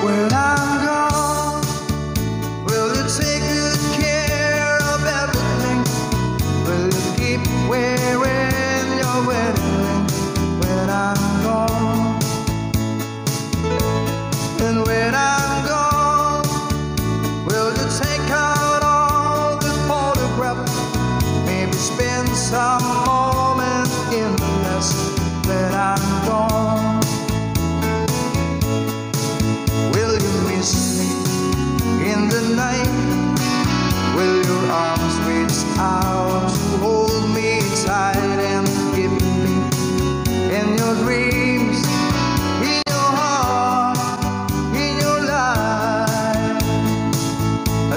When I'm gone, will you take good care of everything? Will you keep wearing your wedding ring when I'm gone? And when I'm gone, will you take out all the photographs? Maybe spend some moment in the mess when I'm gone. Will you miss me in the night? Will your arms reach out to hold me tight and give me in your dreams, in your heart, in your life?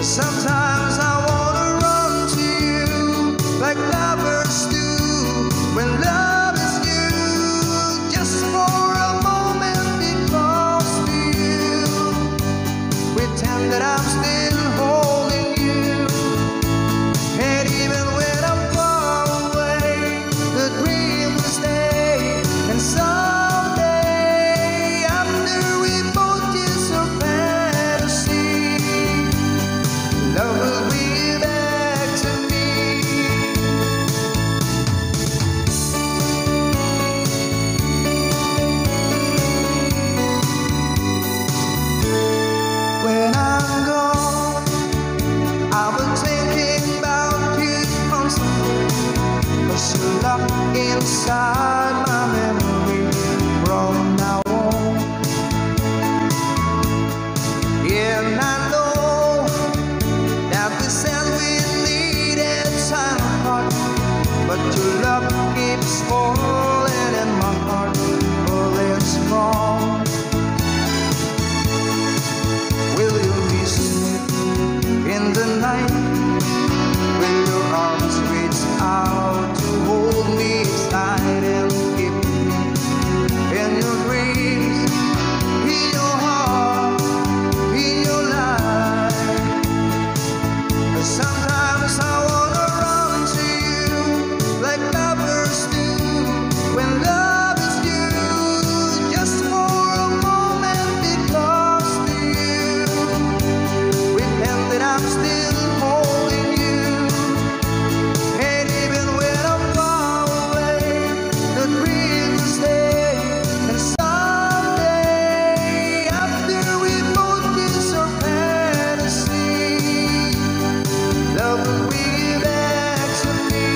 Sometimes I wanna run to you like lovers do when love is new, just for a moment be close to you, pretend that I'm still holding you. And even when I'm far away, the dream will stay. And someday, after we both kiss our fantasy, love will be back to me. When I'm gone, I'll be thinking about you constantly, 'cause you're locked inside my memory from now on. Yeah, and I know that we said we needed time apart, but your love keeps falling in my heart, well it's gone. Will you miss me in the night? Will your arms reach out to hold me tight and keep me in your dreams, in your heart, in your life? Sometimes I wanna run to you like lovers do when love is new, just for a moment be close to you, pretend that I'm still holding you. And even when I'm far away, the dream will stay. And someday, after we both kiss our fantasy, love will be back to me.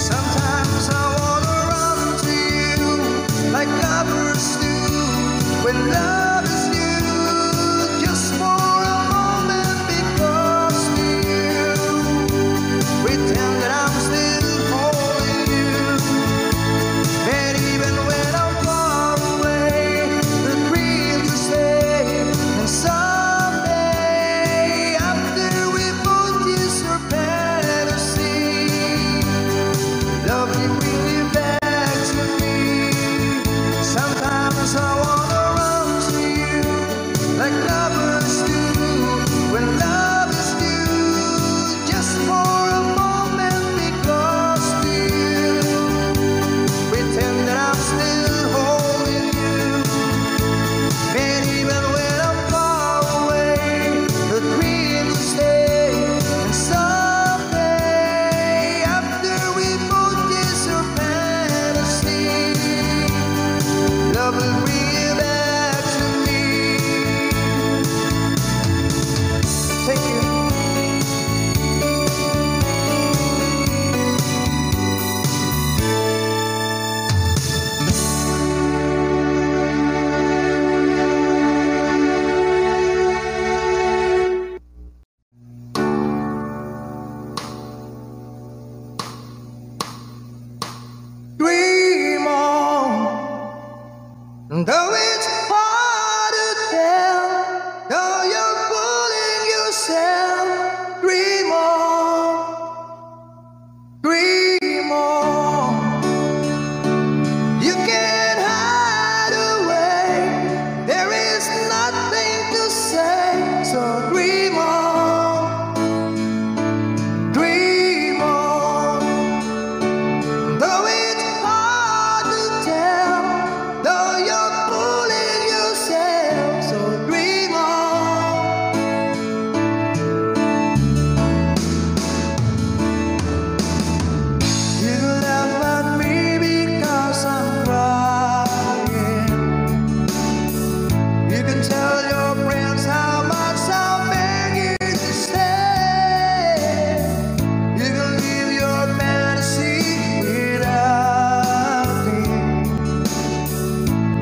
Sometimes I wanna run to you like lovers do when love is new, just for a moment be close to you, pretend that I'm still holding you. And even when I'm far away, the dream will stay. And someday, after we both kiss our fantasy, love will bring you back to me. Sometimes I wanna run to you like lovers do when love is new, just for a moment be close to you, pretend that I'm still holding you. And even when I'm far away, the dream will stay. And someday, after we both kiss our fantasy, love will bring you back to me. Thank you. Dream on, though it's hard to tell, though you're fooling yourself. Dream on, dream on. You can't hide away.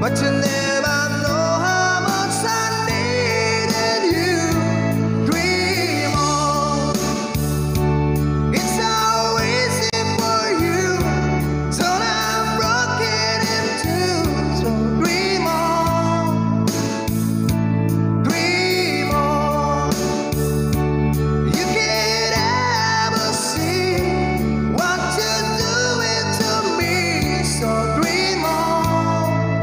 but you never know how much I needed you. Dream on. It's so easy for you, so I'm broken in two. So dream on, dream on. You can't ever see what you're doing to me. So dream on.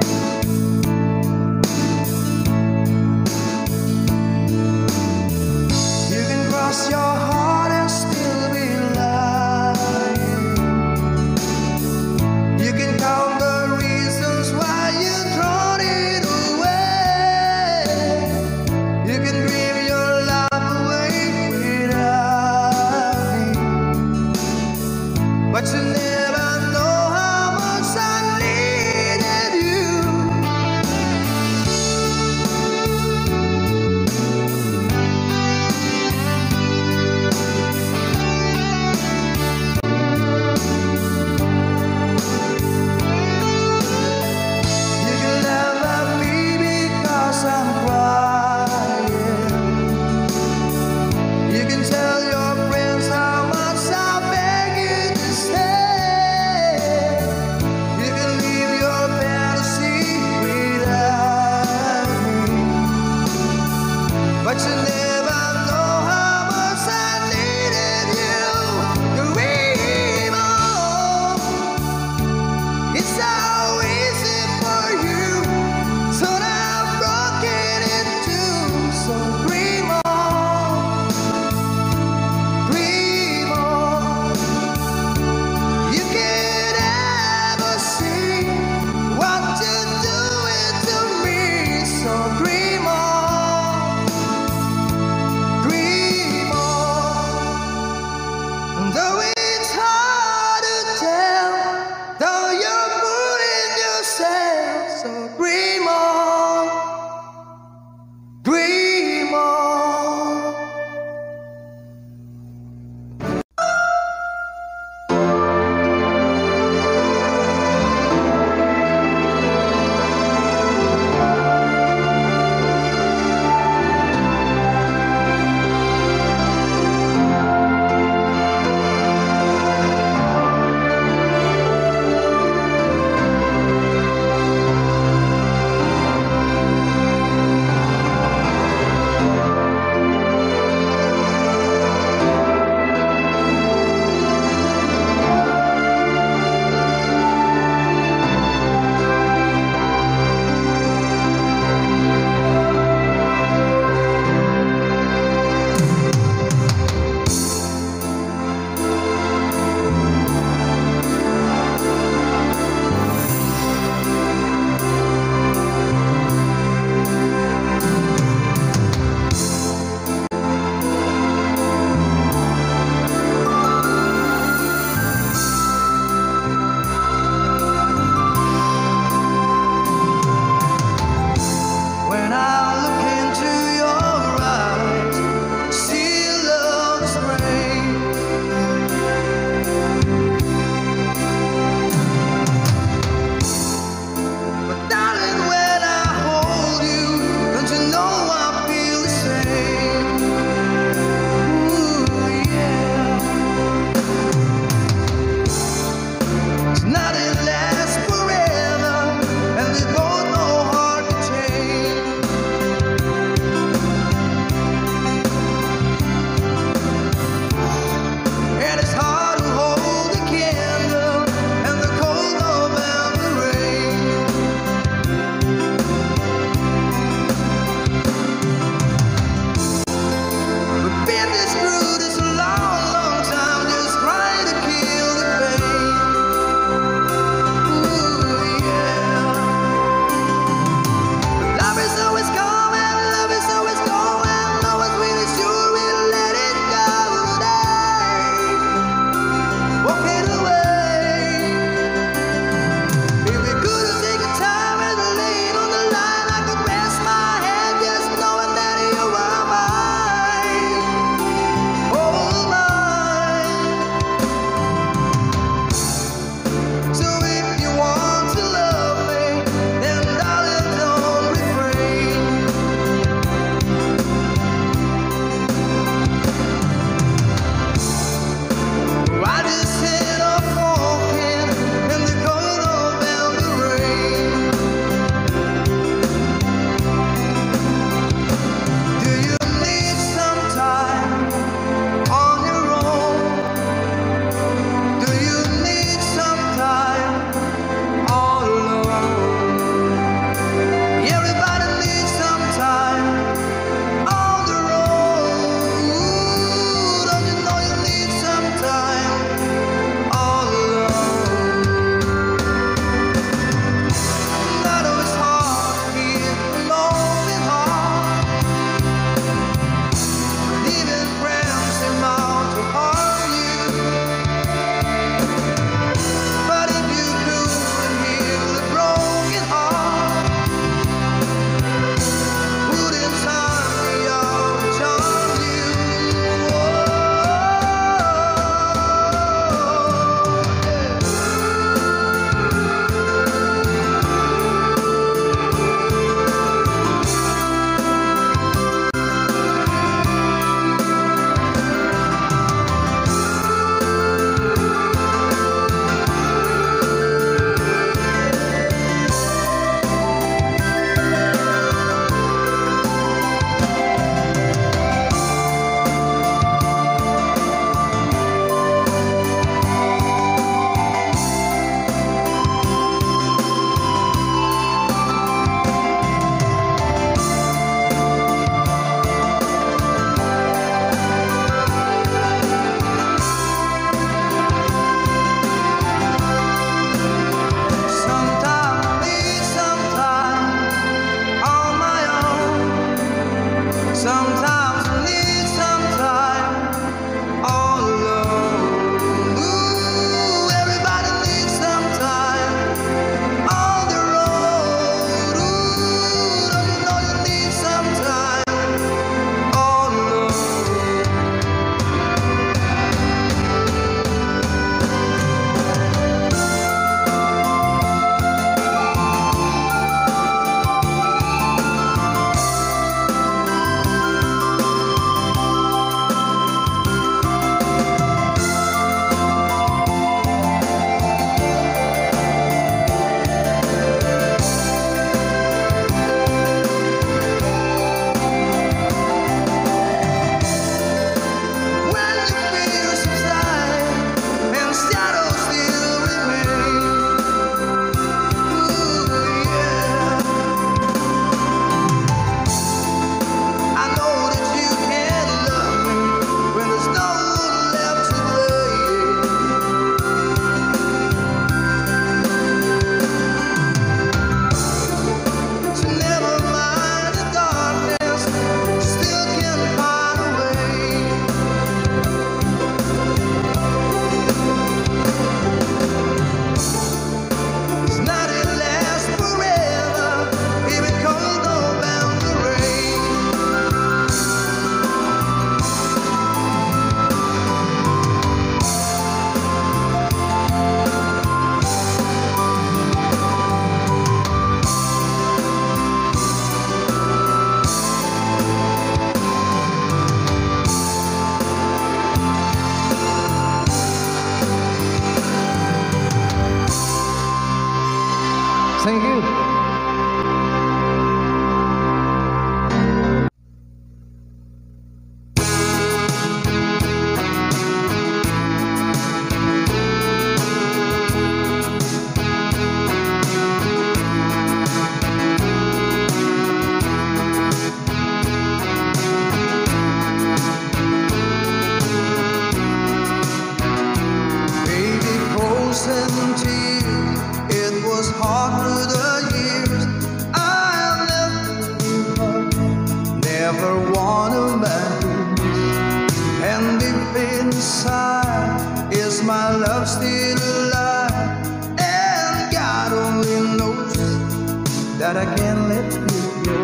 that I can't let you go.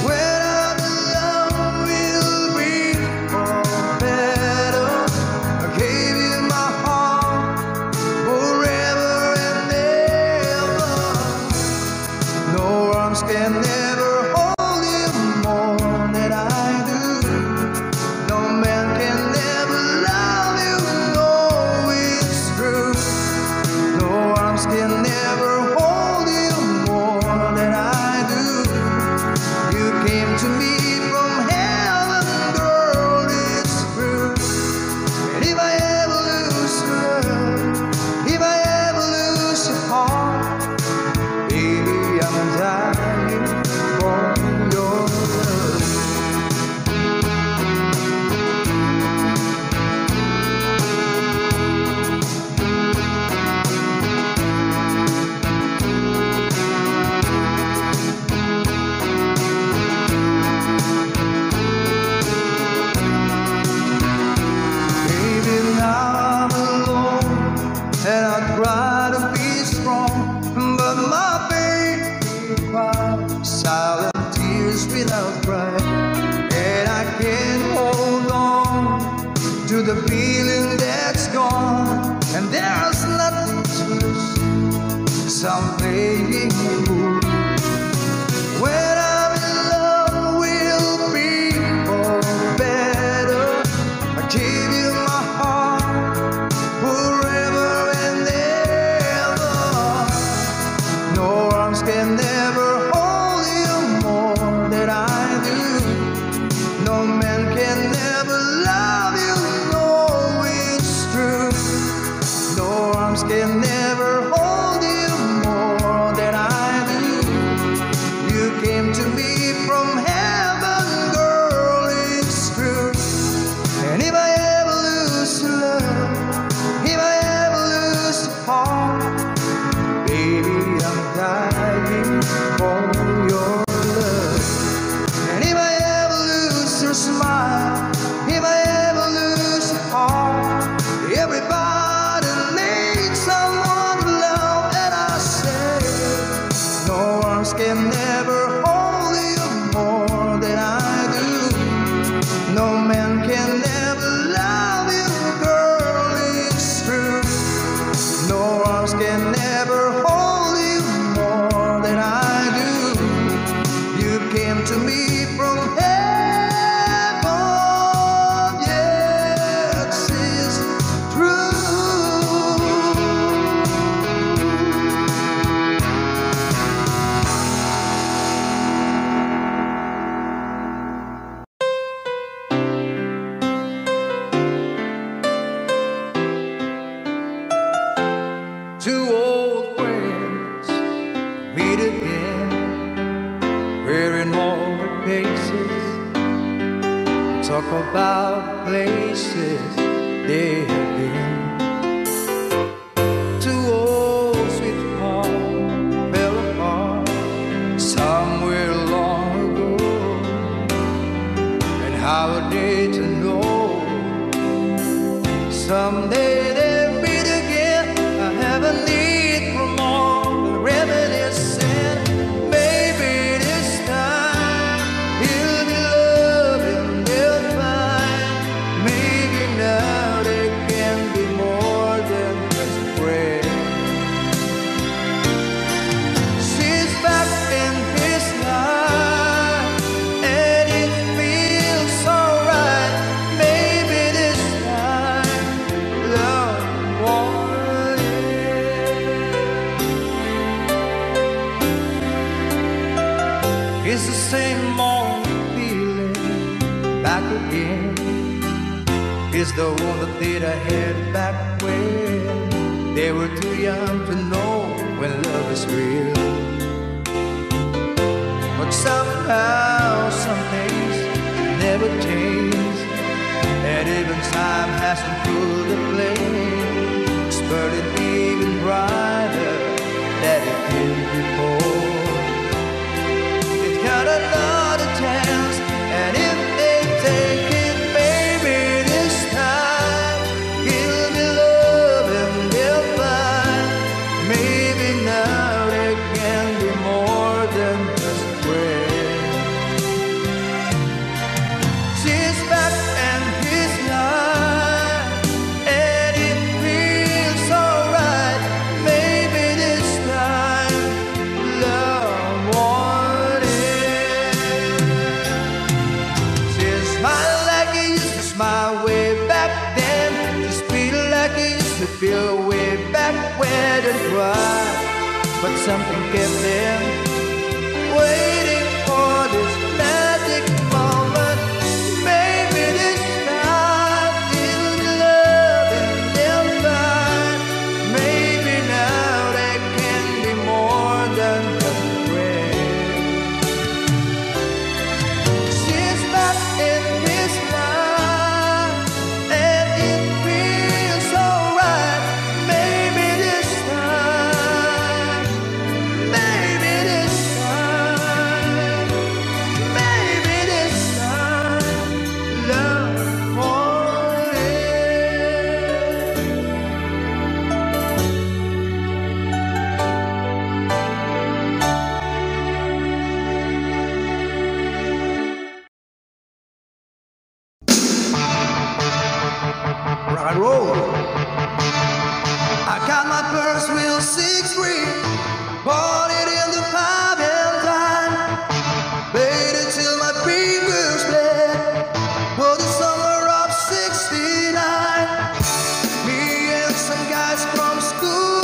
When I'm alone, we'll be for better. I gave you my heart forever and ever. No arms can never hold you more than I do. No man can never love you, no, it's true. No arms can never hold you more than I do. You came to me from heaven, girl, it's true. And if I ever lose love, if I ever lose your heart, baby, I'm dying for your love. Baby, now I'm alone and I try to be strong, but my baby cries silent tears without crying, and I can't hold on to the feeling that's gone, and there's nothing to lose, 'cause I'm playing the fool. When I'm in love, we'll be for better. I give you my heart forever and ever. No arms can never hold you more than I do. No man can never love you, no, it's true. No arms can never hold you more than I do. You came to me from heaven, girl, it's true. And if I ever lose your love, if I ever lose your heart, baby, I'm dying for your love. And if I ever lose your smile, if I ever lose your heart, everybody needs someone to love, and I say, no arms can never hold you more than I do. No man can never love you, girl, it's true. No arms can never hold you more than I do. You came to me from heaven, yes, it's true. Two old friends meet again, wearing all the faces, talk about places they have been. Two old sweethearts fell apart somewhere long ago, and how are they to know someday they'll meet again? I have a need for more than reminiscing. Maybe this time he'll be loving, they'll find. Maybe now they can be more than just friends. She's back in his life, and it feels so right. Maybe this time love won't end. It's the same old feeling back again. It's the one that I had back when they were too young to know when love is real. But somehow some things never change, and even time hasn't pulled the flame. It's burning even brighter than it did before. It's got another chance, and if they take it, baby, this time he'll be loving, they'll find. Maybe now they can be more something kept him waiting for this magic moment. Maybe this time he'll be loving them fine. Maybe now they can be more than just a friend. She's not in his mind, and it feels alright. Maybe this time, maybe this time, maybe this time, love for him. Rock and roll. I got my first wheel 6-3, bought it in the 5 and dime, waited till my fingers bled for the summer of '69. Me and some guys from school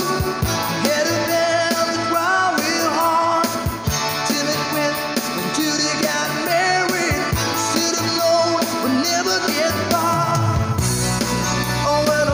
headed down the ground real hard till it went when Judy got married. Should have known we'd never get far. Oh, when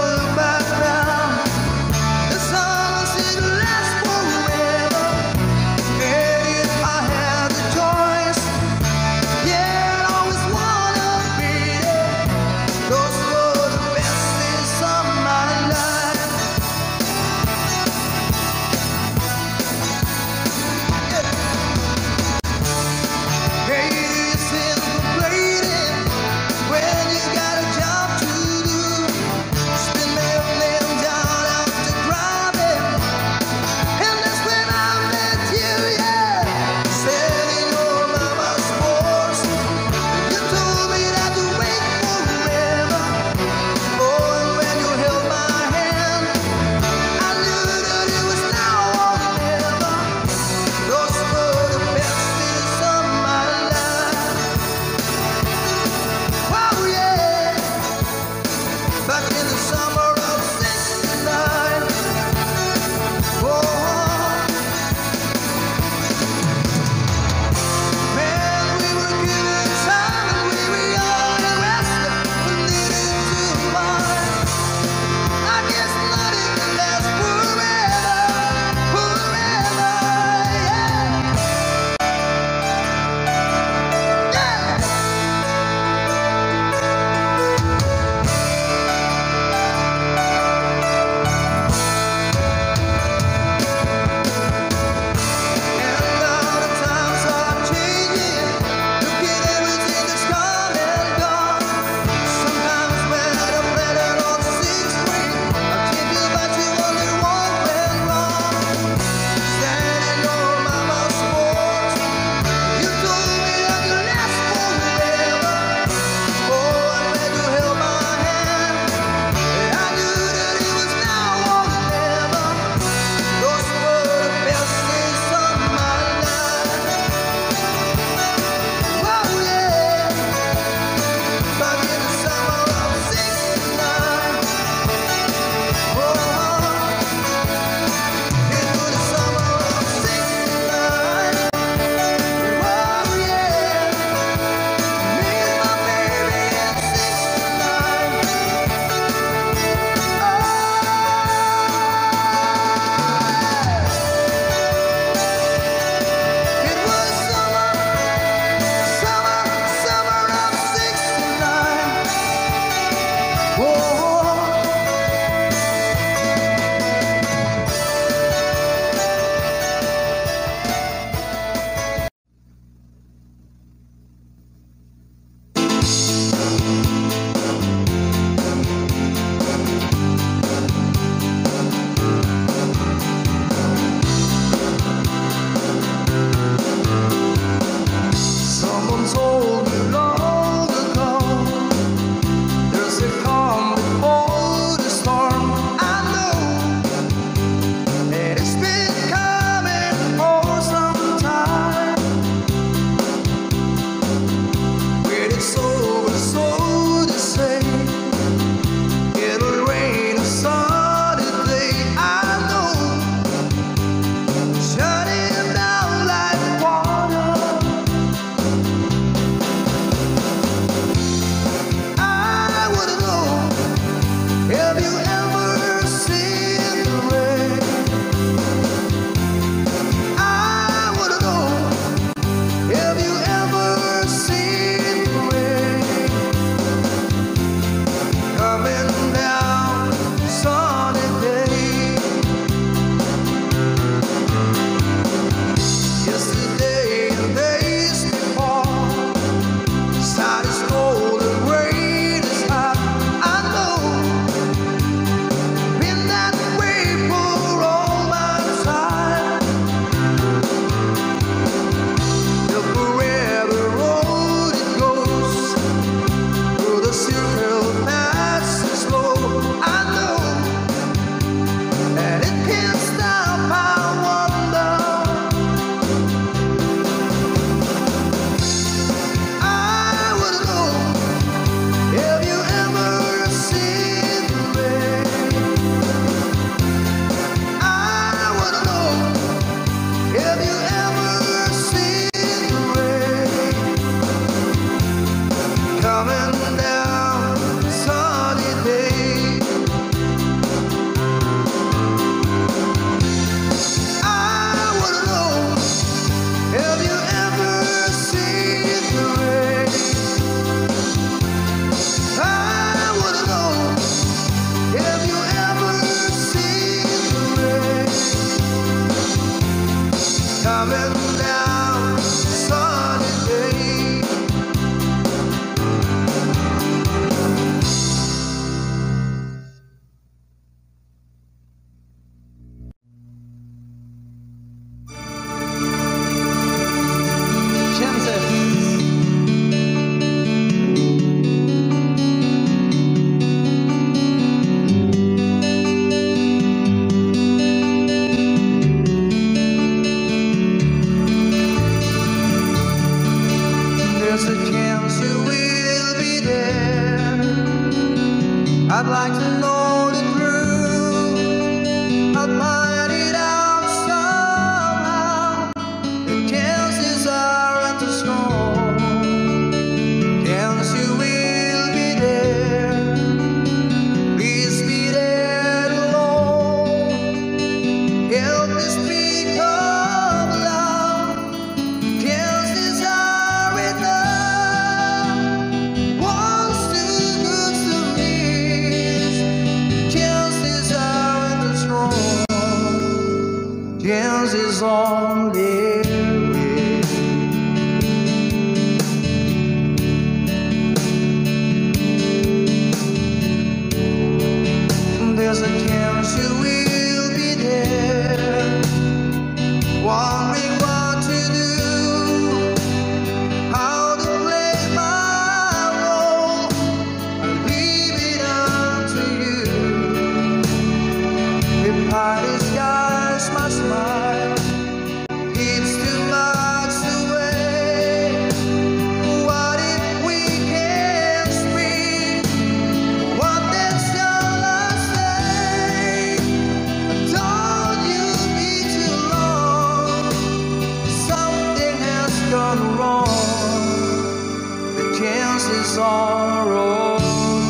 sorrow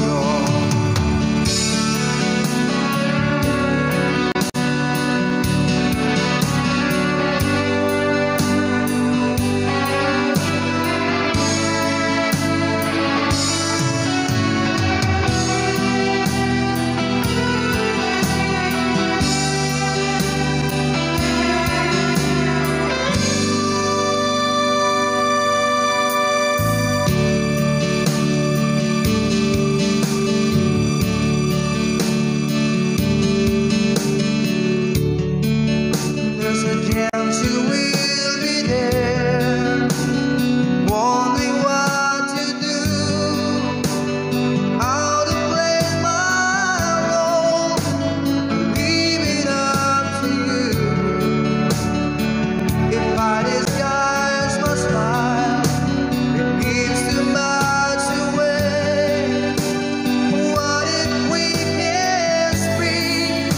gone. There's a chance you will be there, wondering what to do, how to play my role. Leave it up to you. If my disguise my smile, it gives too much away. What if we kiss free?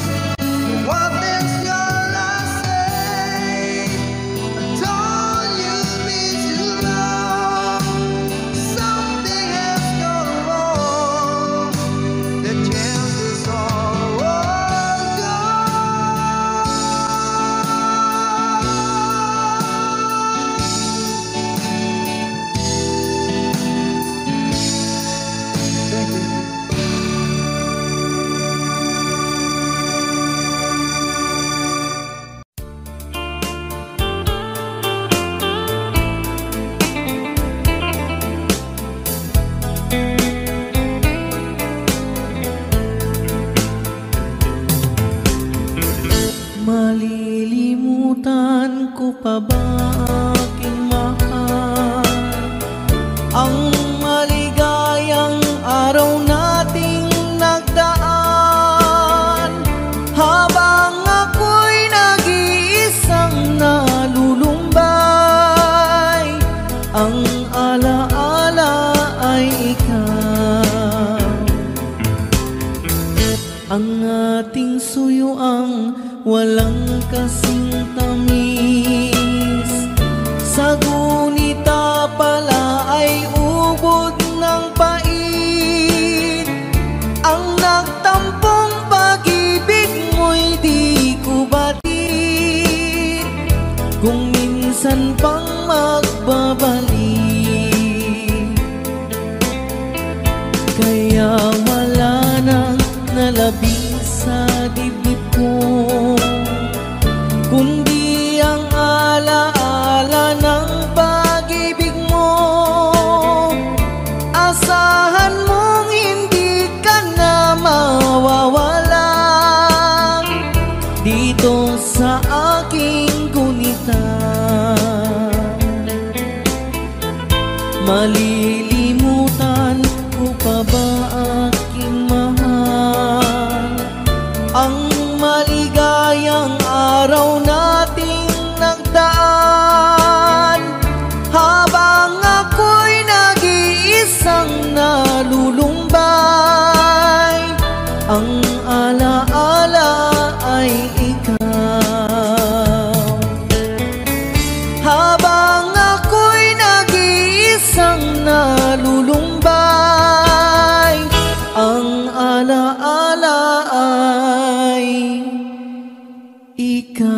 What is your last say? Told you be too long. Something has gone wrong. The chances are all gone. Thank you. Malilimutan ko pa ba aking mahal, ang maligayang araw nating nagdaan, habang ako'y nag-iisang nalulumbay, ang alaala ay ikaw. Ang ating suyuang walang kasing tamis, sa gunita pala ay ubod ng pait. Ang nagtampong pag-ibig mo'y di ko batid, kung minsan pang magbabalik. Kaya wala nang nalabing sa dibdib ko, kundi ang alaala ng pag-ibig mo. Asahan mong hindi ka na mawawala dito sa aking gunita. Malilimutan ko pa ba aking mahal, ang maligayang araw nating nagdaan, habang ako'y nag-iisang nalulumbay, ang alaala ay ikaw. Habang ako'y nag-iisang nalulumbay, ang alaala ay ikaw.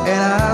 And I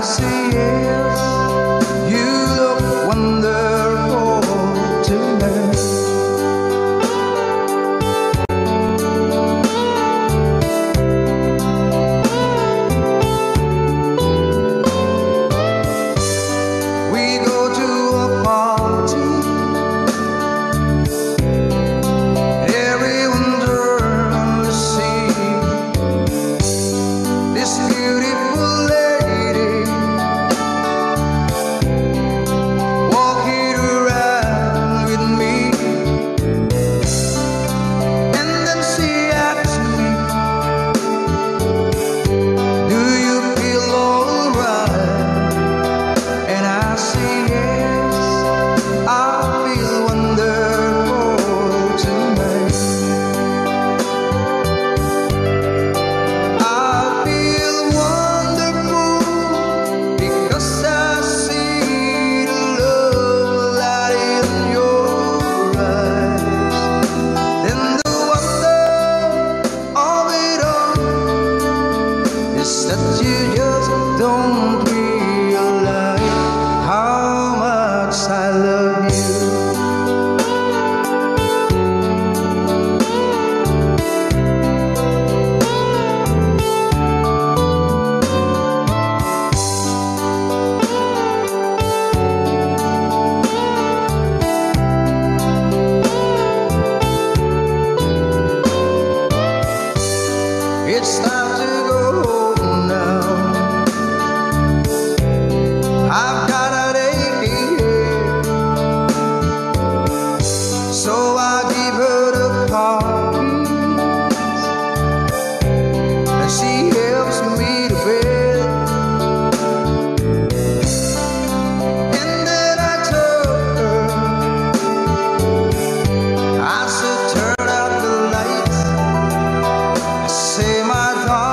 It's time to go home now. I've got an aching head, so I give her the keys, and she helps me to bed. And then I told her, I said, turn out the lights. I say, my darling,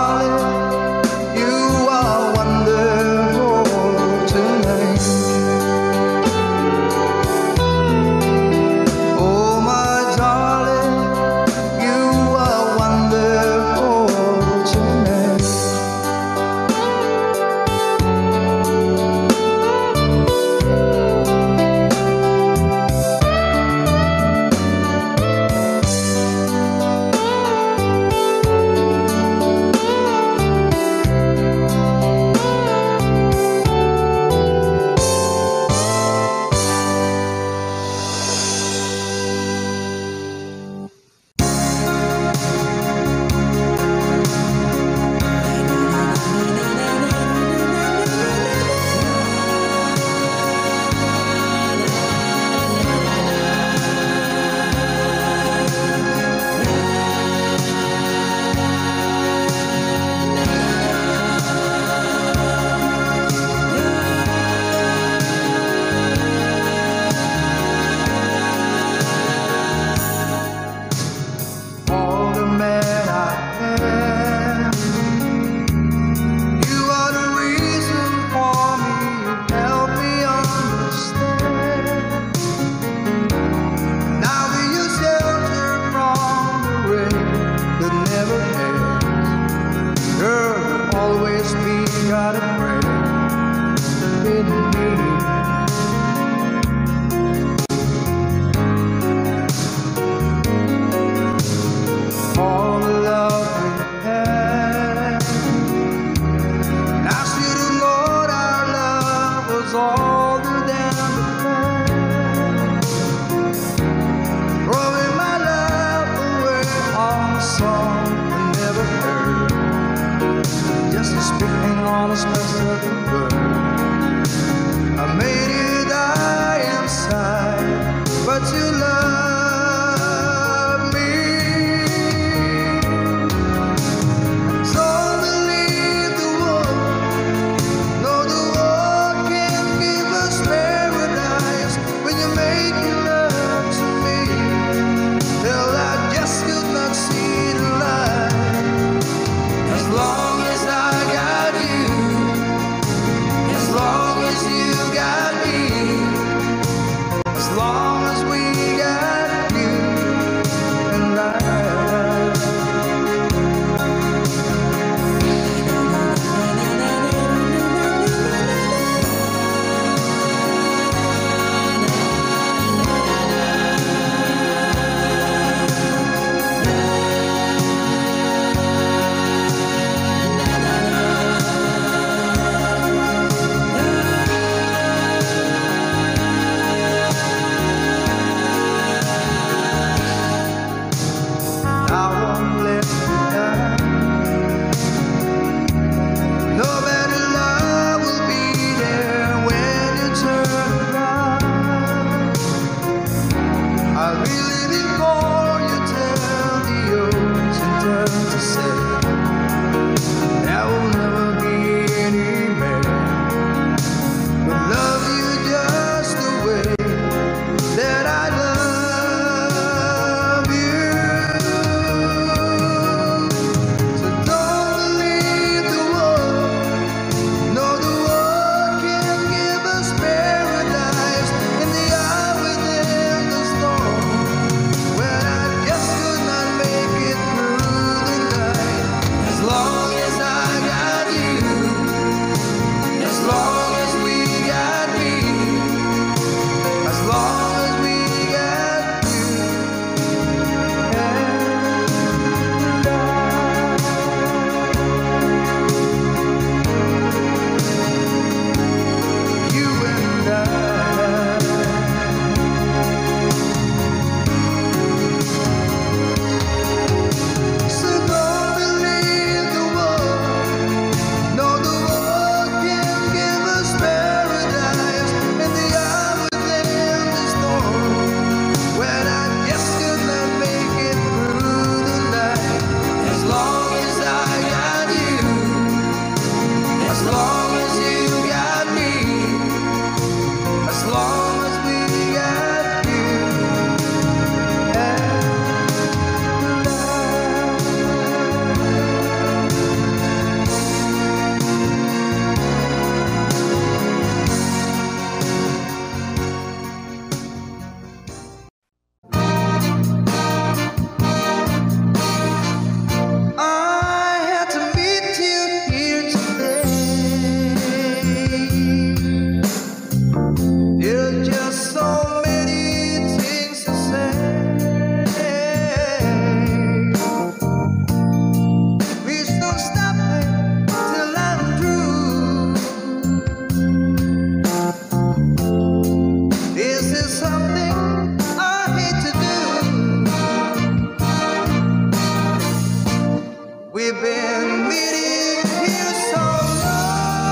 been waiting here so long.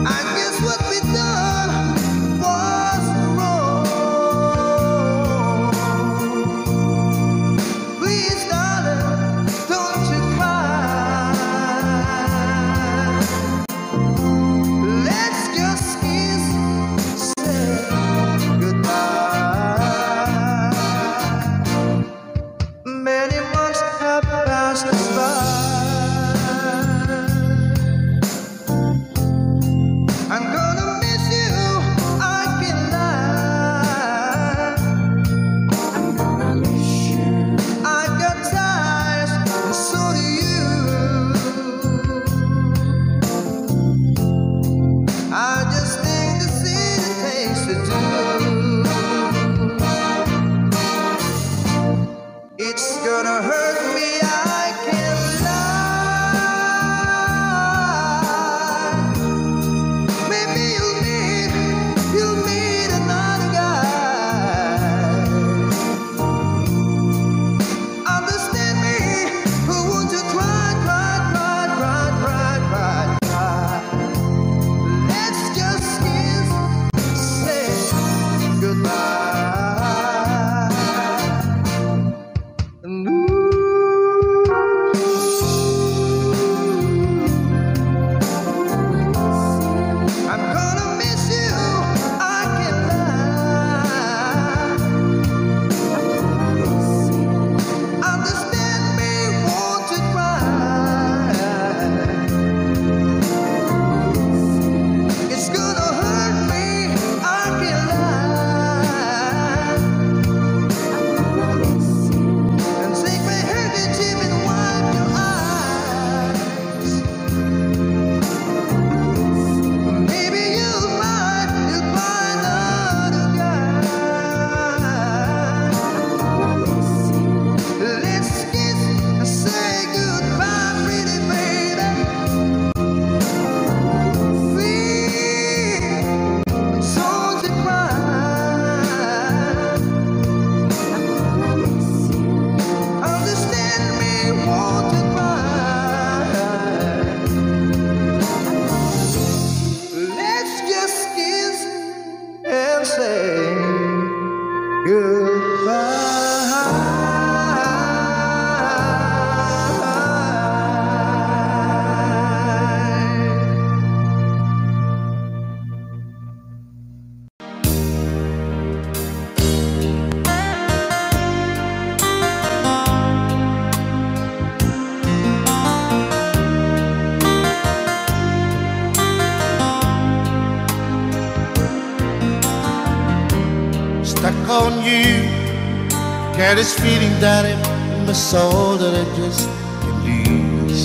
I guess what we done was wrong. Please, darling, don't you cry. Let's just kiss, say goodbye. Many months have passed us by. I'm gonna miss you, I can lie. I'm gonna miss you. I got ties, and so do you. I just think the city takes to do. It's gonna hurt me, I can't lie. Maybe you'll meet another guy. Understand me, who wants to cry, cry, cry, cry, cry, cry, cry. Let's just kiss, say goodbye. And I'm gonna miss you, I can't lie. Understand me, won't you cry? It's gonna hurt me, I can't lie. And take my handkerchief and wipe your eyes. Maybe you'll find another guy. Let's kiss and say goodbye, pretty baby. Please, don't you cry. Understand me, won't you cry? Let's just kiss and say Stuck on you, got this feeling down in my soul that I just can't lose.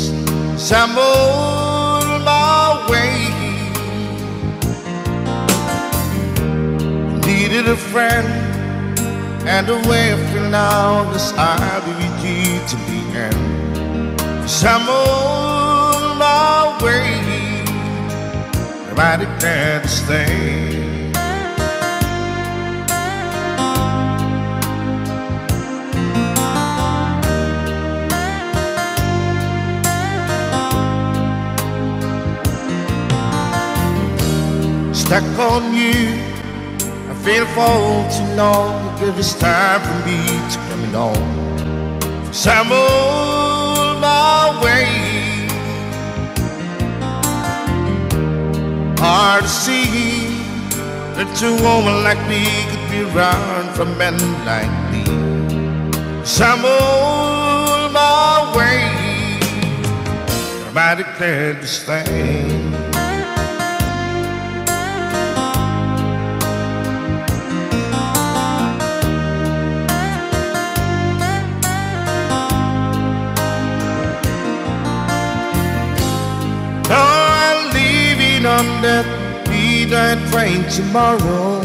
So I'm on my way. Needed a friend, and the way I feel now, guess I'll be with you to the end. So I'm on my way, and I declare to stay. Stuck on you, I feel for too long. Give it's time for me to come on. So I'm on my way. Hard to see that a woman like me could be around for men like me. So I'm on my way. I declare to stay. On that midnight train tomorrow,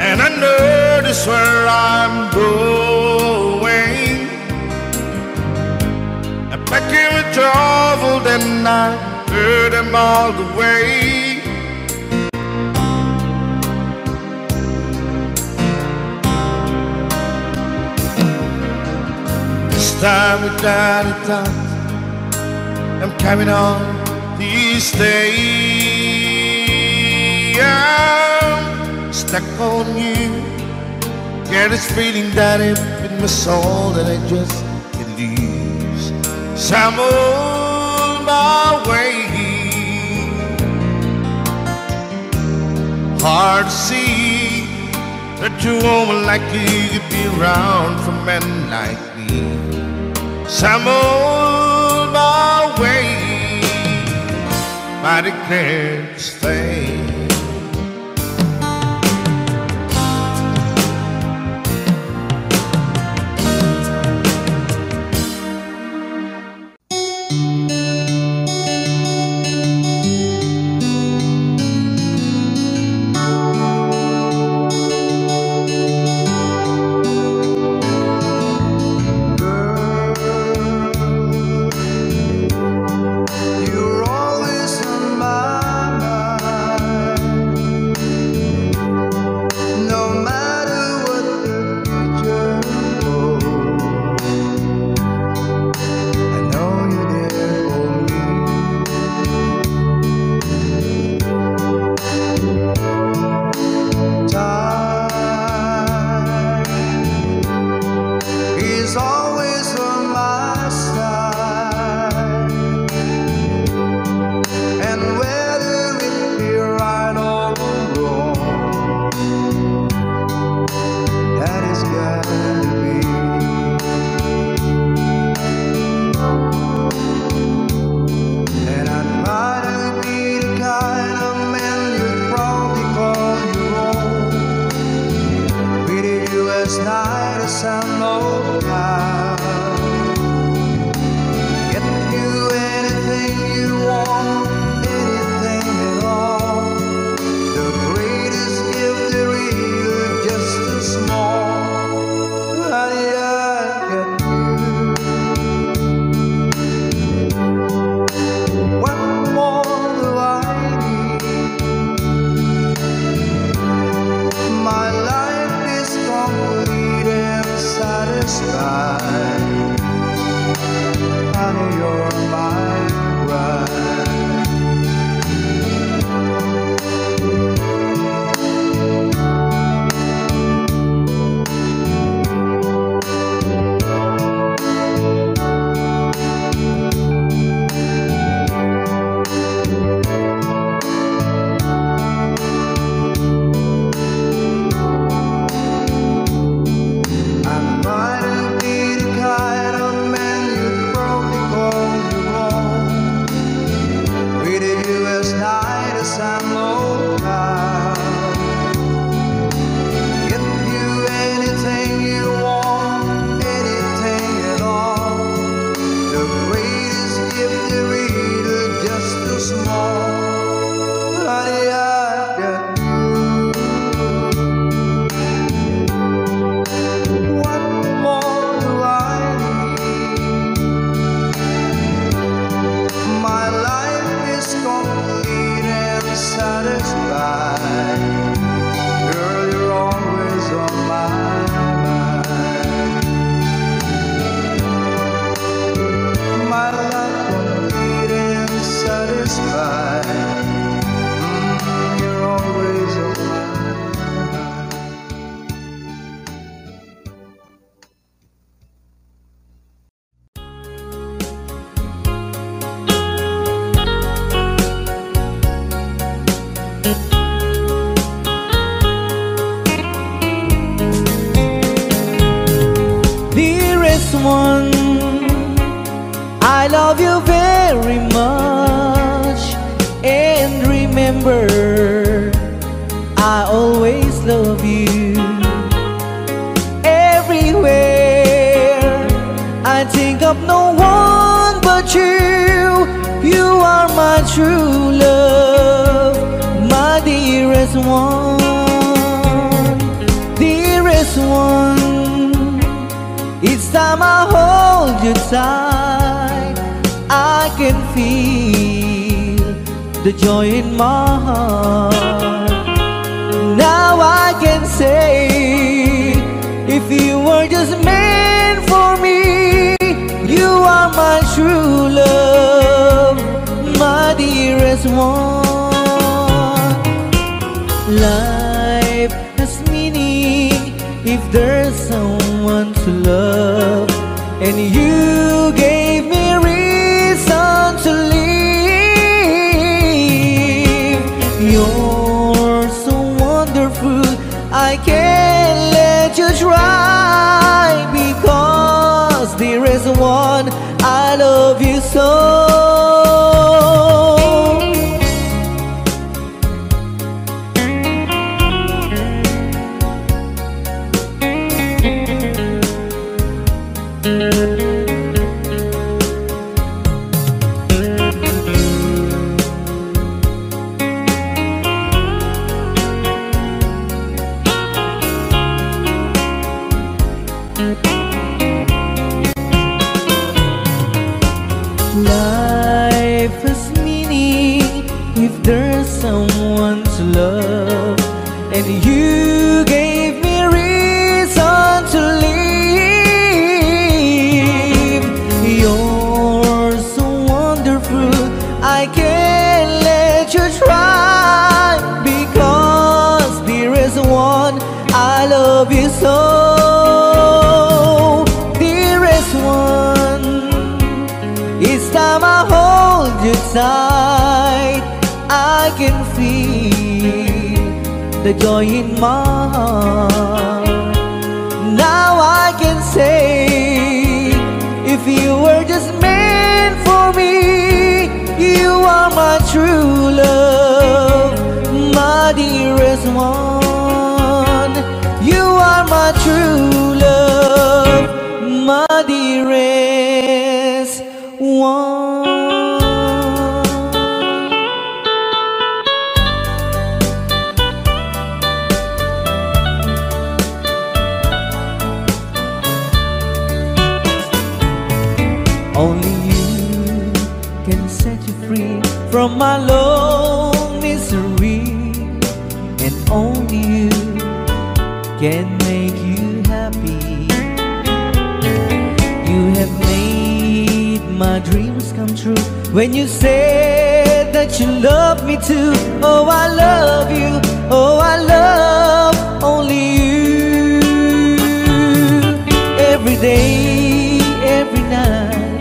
and I know that's where I'm going. I'm packing with trouble, then I heard them all the way. time without a thought, I'm carrying on these days. I'm stuck on you. Get this feeling that it's in my soul that I just can't lose. So I'm on my way. Hard to see that a woman like you could be around for men like me. So I'm on my way. I declare to stay. You're always on my one, I love you very much. And remember, I always love you. Everywhere I think of no one but you. You are my true love, my dearest one, dearest one. Each time I hold you tight, I can feel the joy in my heart. Now I can say, if you were just meant for me, someone to love, and you gave me reason to live. You're so wonderful, I can't let you try, because there is one I love you so. Life has meaning if there's someone to love, and you gave me reason to live. You're so wonderful, I can't let you try, because there is one I love you so. There is one. Each time I hold you tight, I can feel the joy in my heart. Now I can say, if you were just meant for me, you are my true love, my dearest one. You are my true love, my dearest one. Only you can set you free from my long misery, and only you can make you happy. You have made my dreams come true when you said that you love me too. Oh, I love you. Oh, I love only you. Every day, every night,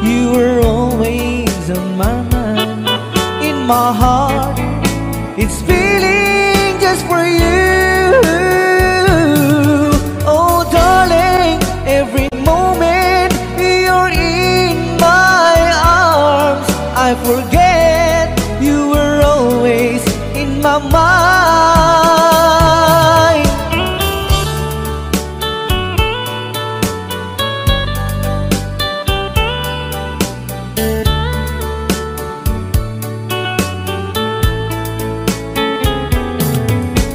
you were always on my mind. In my heart, it's feeling just for you. Oh, darling, every moment you're in my arms, I forget you were always in my mind.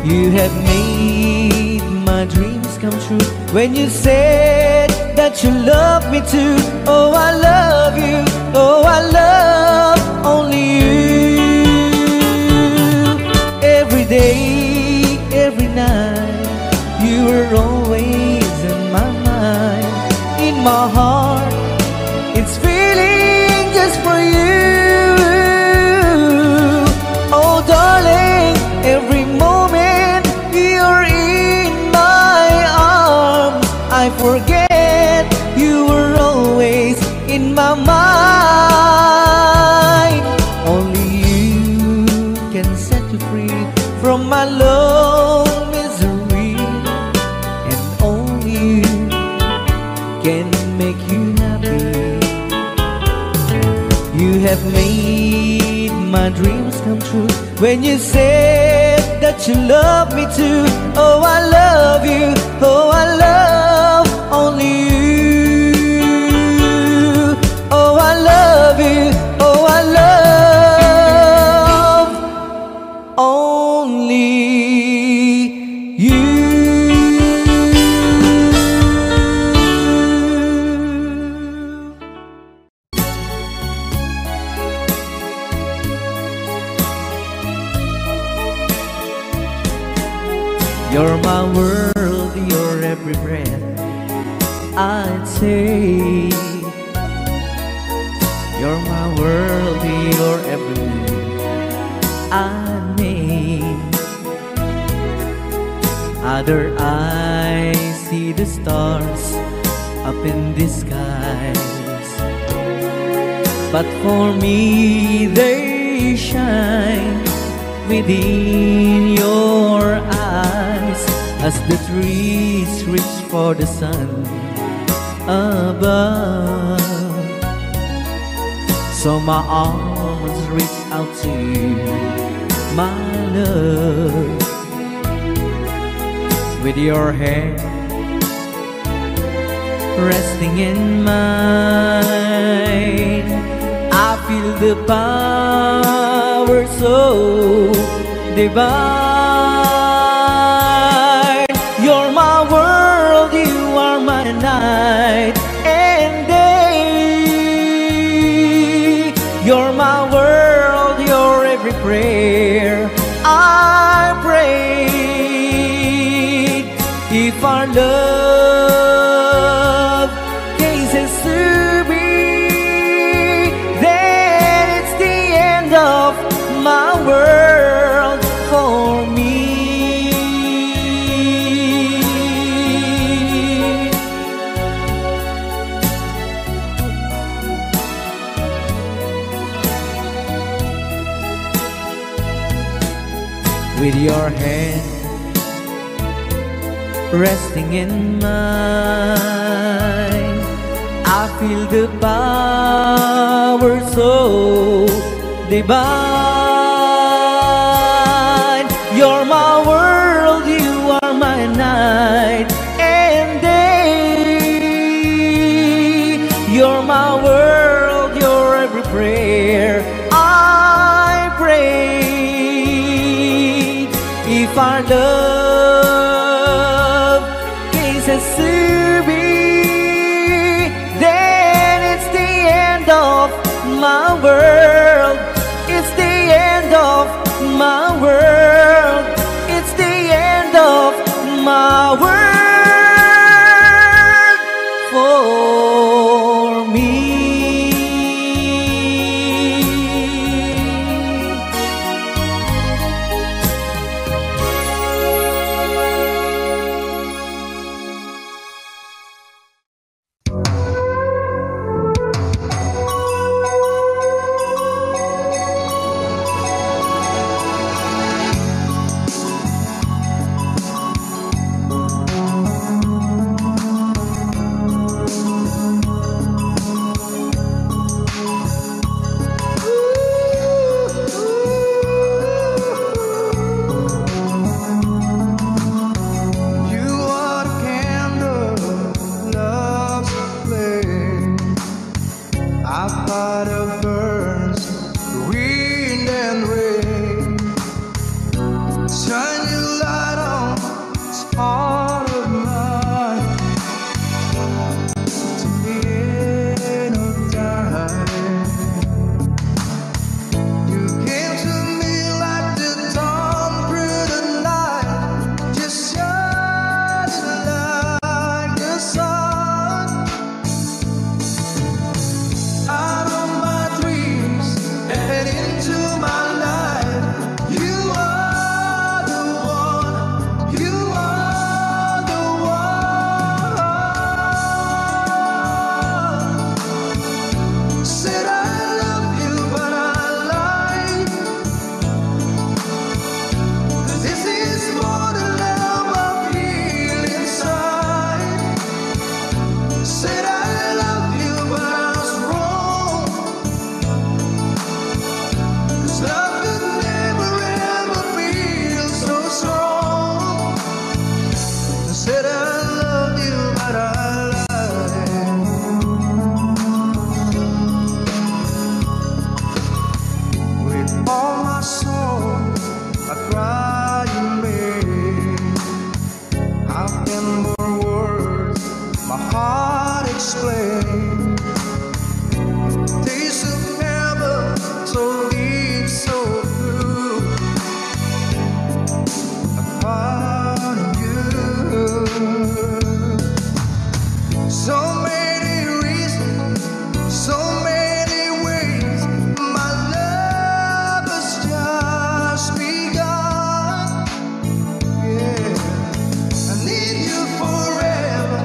You have made my dreams come true when you said that you love me too. Oh, I love you. Oh, I love only you. Every day, every night, you were always in my mind. In my heart, it's feeling just for you. Oh, darling, every moment you're in my arms, I forget you were always in my mind. Only you can set you free from my long misery, and only you can make you happy. You have made my dreams come true when you said that you love me too. Oh, I love you. Oh, I love only you. Oh, I love you. Oh, I love only you. You're my world, you're every breath I'd say. You're my world, you're every move I make. Other eyes see the the stars up in the skies, but for me they shine within your eyes as the trees reach for the sun above. So my arms reach out to you, my love, with your hand resting in mine. I feel the power so divine. You're my world, you are my night and day. You're my world, your every prayer I prayed. If our love cases to be, then it's the end of my world for me. With your hand resting in mine, I feel the power so divine. You're my world, you are my night and day. You're my world, your every prayer I pray. If our love cases to be, then it's the end of my world. It's the end of my world. It's the end of my world for me. Forever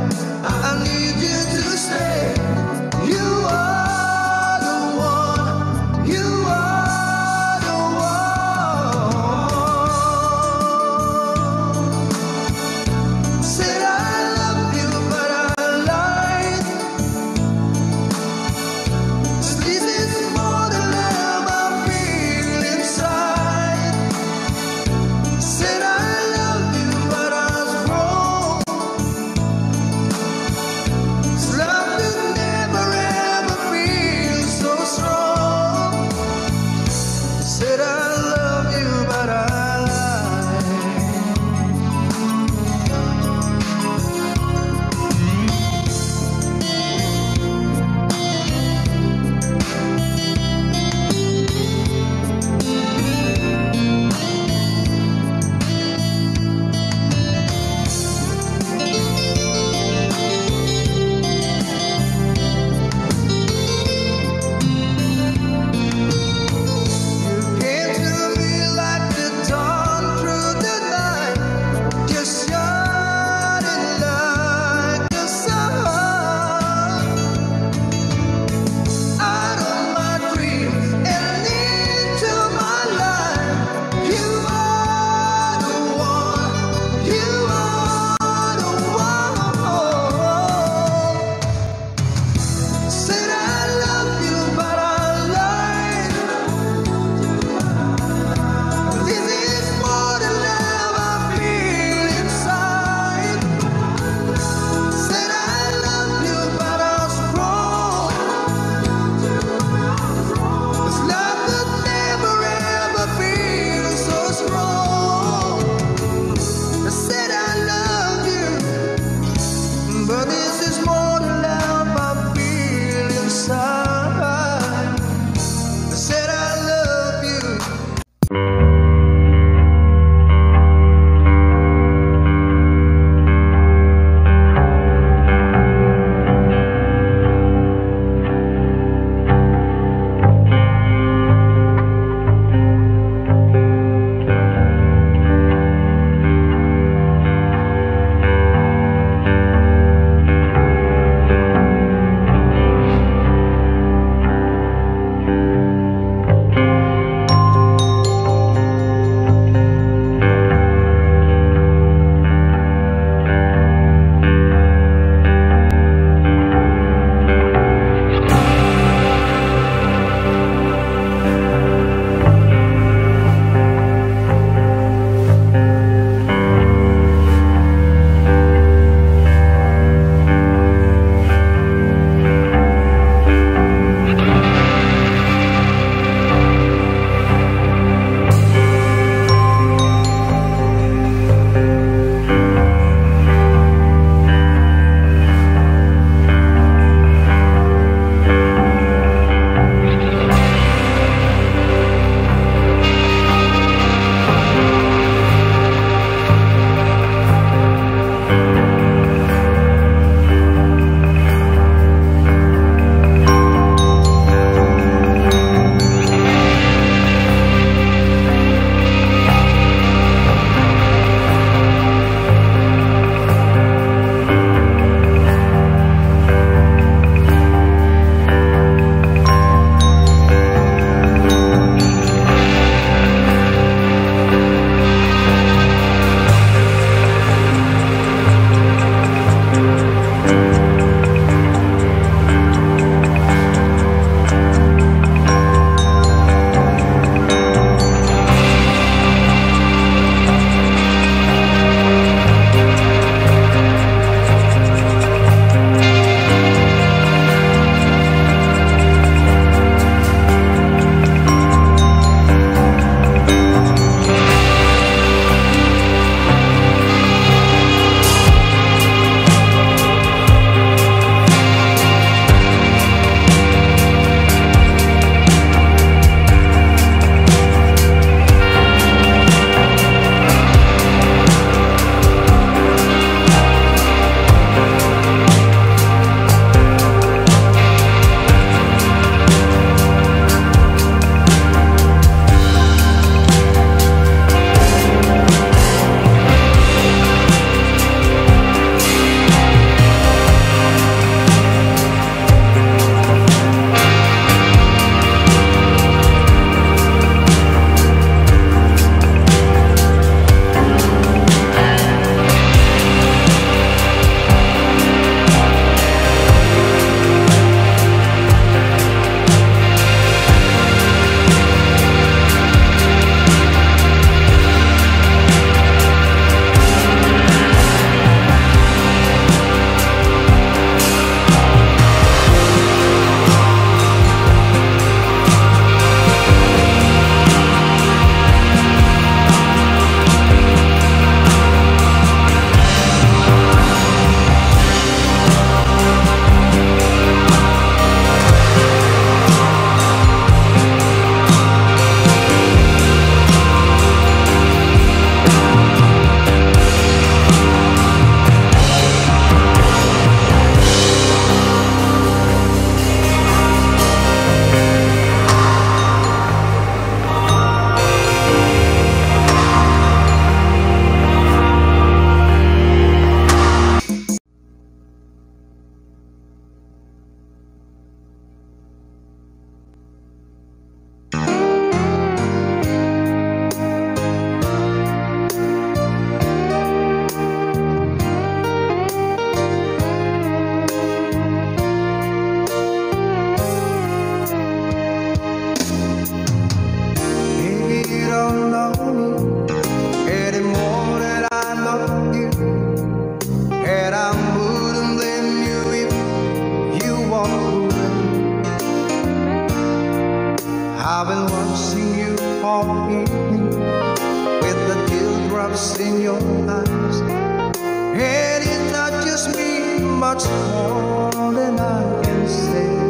much more than I can say.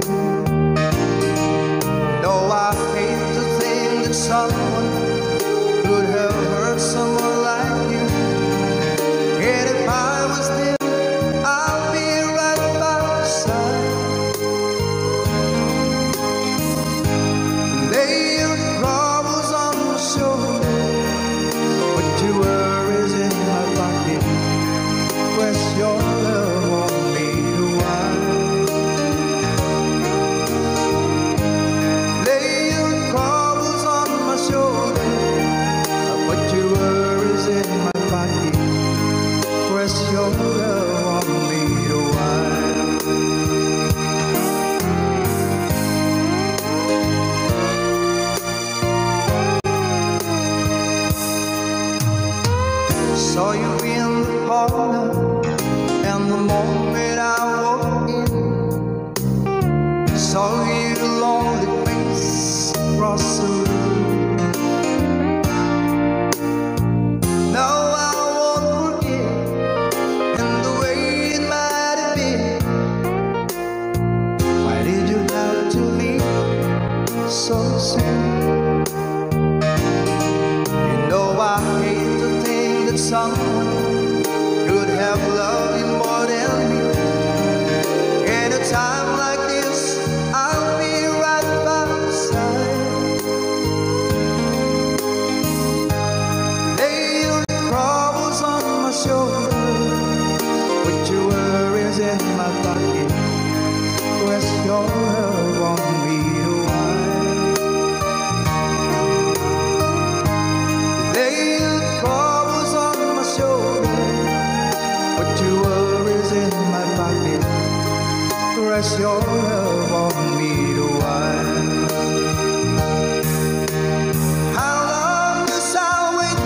Though I hate to think that someone could have hurt someone like you. And if I was there, I'll be right by your side. Lay your troubles on my shoulder, put your worries in my pocket. Press your love on me to wine. Lay your troubles on my shoulder, put your worries in my pocket. Press your love on me to wine. Saw you in the parlor, and the moment I walked in, saw your lonely face across the room. Now I won't forget, and the way it might have been. Why did you have to leave so soon? You know I hate to think that someone could have loved you more than me. At a time like this, I'll be right by your side. Lay your troubles on my shoulder, put your worries in my pocket. Press your love on me to wine. Lay your troubles on my shoulder, put your worries in my pocket. Press your love on me to wine. How long must I wait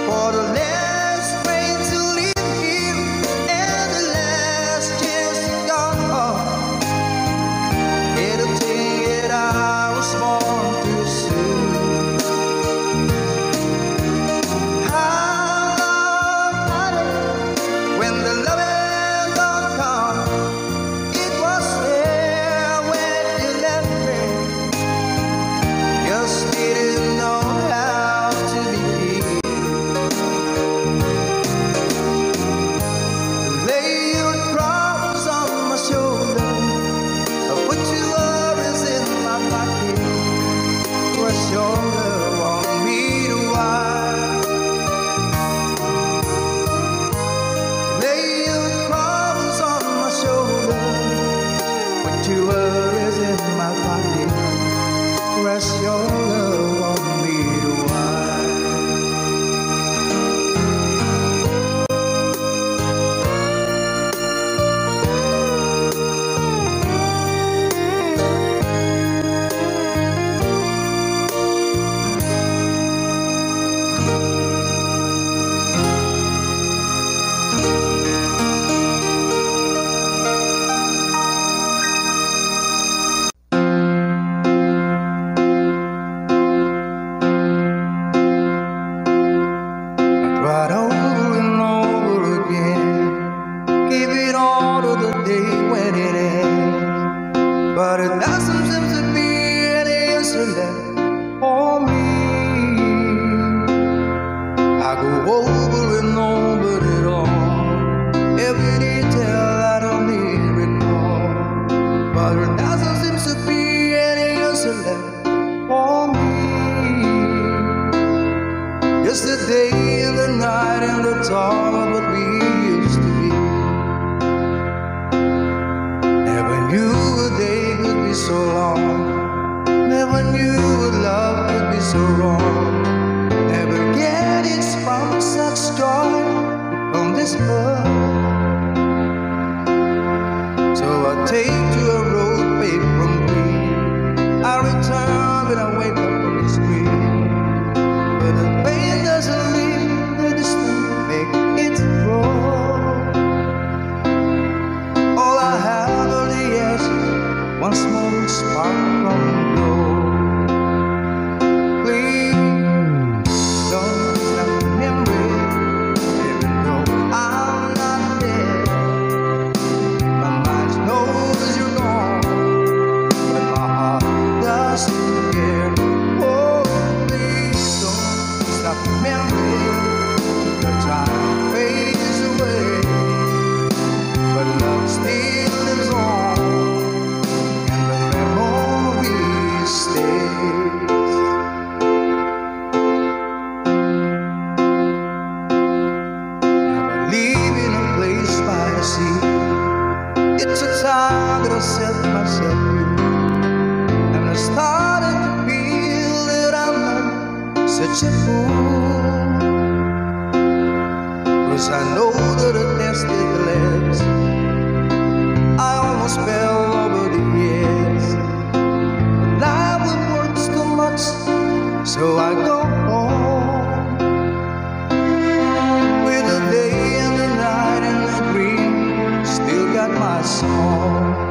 for the last train to leave here and the last chance to go? It'll take it I was born too soon. How long, honey, when the loving don't come? It was there when you left me. Just didn't know how to begin. Lay your troubles on my shoulder, put your worries in my pocket. Press your love on me to wine. Lay your troubles on my shoulder, put your worries in my pocket. Press your love on me to wine. Right over and over again, give it all to the day when it ends. But it doesn't seem to be any answer left for me. I go over and over it all, every detail I don't need recall. But it doesn't seem to be any answer left for me. Yesterday and the night and the dawn of what we used to be. Never knew a day could be so long. Never knew a love could be so wrong. Never get it from such joy on this earth. So I take to a road paved from green. I return when I wake up from the screen. But the pain doesn't leave the distance, make it grow. All I have are the answers, one small spark from the glow. Please don't stop remembering, even though I'm not there. I gotta set myself free. And I started to feel that I'm not such a fool, 'cause I know that a tested the last. I almost fell over the edge. Life works too much, so I go home with the day and the night and the dream. Still got my song.